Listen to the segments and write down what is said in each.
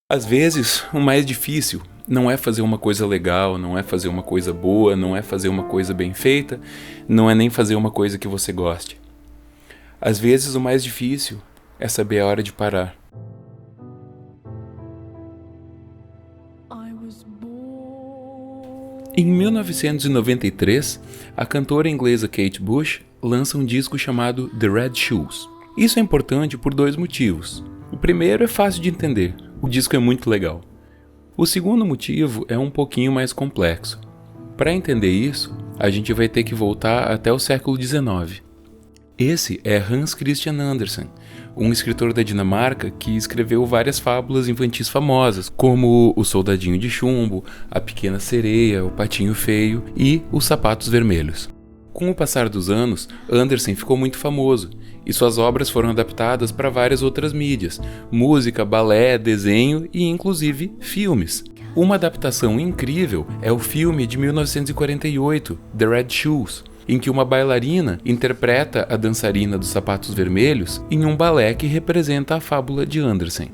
Às vezes, o mais difícil não é fazer uma coisa legal, não é fazer uma coisa boa, não é fazer uma coisa bem feita, não é nem fazer uma coisa que você goste. Às vezes, o mais difícil é saber a hora de parar. Em 1993, a cantora inglesa Kate Bush lança um disco chamado The Red Shoes. Isso é importante por dois motivos. O primeiro é fácil de entender, o disco é muito legal. O segundo motivo é um pouquinho mais complexo. Para entender isso, a gente vai ter que voltar até o século XIX. Esse é Hans Christian Andersen, um escritor da Dinamarca que escreveu várias fábulas infantis famosas, como O Soldadinho de Chumbo, A Pequena Sereia, O Patinho Feio e Os Sapatos Vermelhos. Com o passar dos anos, Andersen ficou muito famoso, e suas obras foram adaptadas para várias outras mídias, música, balé, desenho e inclusive filmes. Uma adaptação incrível é o filme de 1948, The Red Shoes, em que uma bailarina interpreta a dançarina dos sapatos vermelhos em um balé que representa a fábula de Andersen.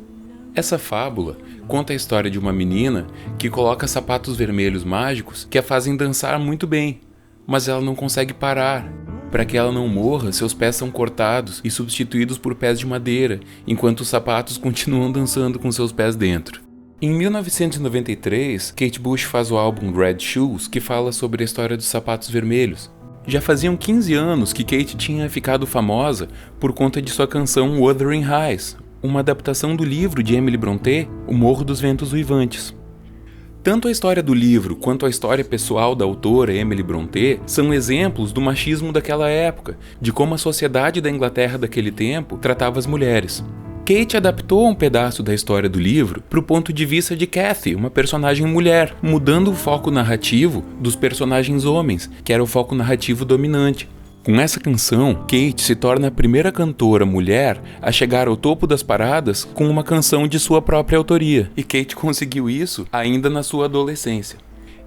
Essa fábula conta a história de uma menina que coloca sapatos vermelhos mágicos que a fazem dançar muito bem, mas ela não consegue parar. Para que ela não morra, seus pés são cortados e substituídos por pés de madeira, enquanto os sapatos continuam dançando com seus pés dentro. Em 1993, Kate Bush faz o álbum Red Shoes, que fala sobre a história dos sapatos vermelhos. Já faziam 15 anos que Kate tinha ficado famosa por conta de sua canção Wuthering Heights, uma adaptação do livro de Emily Brontë, O Morro dos Ventos Uivantes. Tanto a história do livro quanto a história pessoal da autora Emily Brontë são exemplos do machismo daquela época, de como a sociedade da Inglaterra daquele tempo tratava as mulheres. Kate adaptou um pedaço da história do livro para o ponto de vista de Cathy, uma personagem mulher, mudando o foco narrativo dos personagens homens, que era o foco narrativo dominante. Com essa canção, Kate se torna a primeira cantora mulher a chegar ao topo das paradas com uma canção de sua própria autoria, e Kate conseguiu isso ainda na sua adolescência.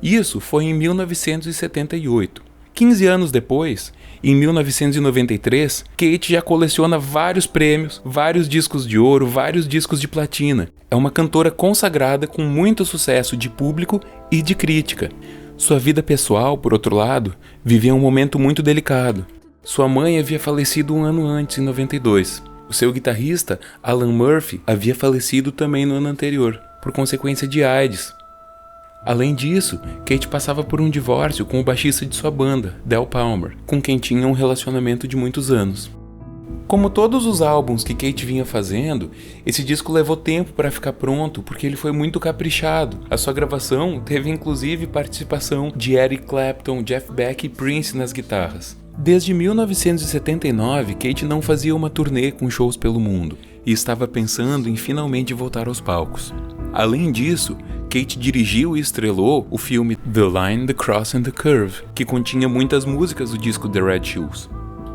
Isso foi em 1978. 15 anos depois, em 1993, Kate já coleciona vários prêmios, vários discos de ouro, vários discos de platina. É uma cantora consagrada com muito sucesso de público e de crítica. Sua vida pessoal, por outro lado, vivia um momento muito delicado. Sua mãe havia falecido um ano antes, em 92. O seu guitarrista, Alan Murphy, havia falecido também no ano anterior, por consequência de AIDS. Além disso, Kate passava por um divórcio com o baixista de sua banda, Del Palmer, com quem tinha um relacionamento de muitos anos. Como todos os álbuns que Kate vinha fazendo, esse disco levou tempo para ficar pronto porque ele foi muito caprichado. A sua gravação teve inclusive participação de Eric Clapton, Jeff Beck e Prince nas guitarras. Desde 1979, Kate não fazia uma turnê com shows pelo mundo e estava pensando em finalmente voltar aos palcos. Além disso, Kate dirigiu e estrelou o filme The Line, The Cross and The Curve, que continha muitas músicas do disco The Red Shoes.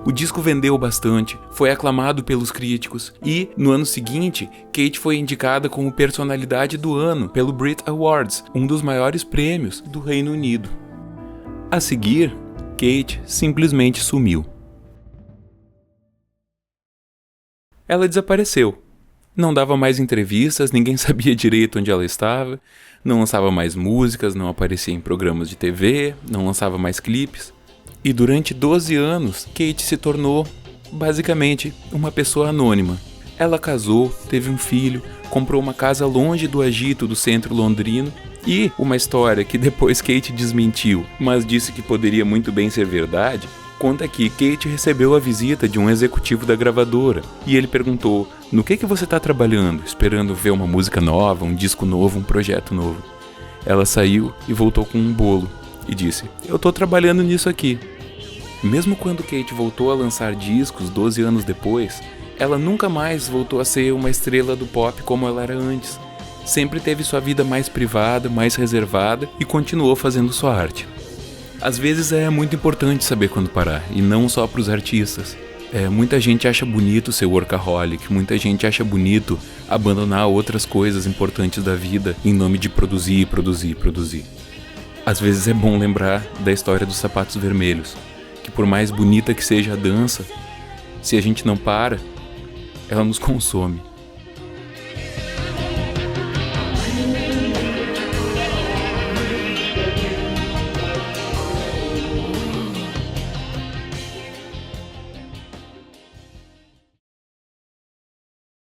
O disco vendeu bastante, foi aclamado pelos críticos e, no ano seguinte, Kate foi indicada como Personalidade do Ano pelo Brit Awards, um dos maiores prêmios do Reino Unido. A seguir, Kate simplesmente sumiu. Ela desapareceu. Não dava mais entrevistas, ninguém sabia direito onde ela estava, não lançava mais músicas, não aparecia em programas de TV, não lançava mais clipes. E durante 12 anos, Kate se tornou, basicamente, uma pessoa anônima. Ela casou, teve um filho, comprou uma casa longe do agito do centro londrino e uma história que depois Kate desmentiu, mas disse que poderia muito bem ser verdade, conta que Kate recebeu a visita de um executivo da gravadora e ele perguntou: no que você está trabalhando? Esperando ver uma música nova, um disco novo, um projeto novo. Ela saiu e voltou com um bolo e disse: eu estou trabalhando nisso aqui. Mesmo quando Kate voltou a lançar discos 12 anos depois, ela nunca mais voltou a ser uma estrela do pop como ela era antes. Sempre teve sua vida mais privada, mais reservada e continuou fazendo sua arte. Às vezes é muito importante saber quando parar, e não só para os artistas. Muita gente acha bonito ser workaholic, muita gente acha bonito abandonar outras coisas importantes da vida em nome de produzir. Às vezes é bom lembrar da história dos sapatos vermelhos, que por mais bonita que seja a dança, se a gente não para, ela nos consome.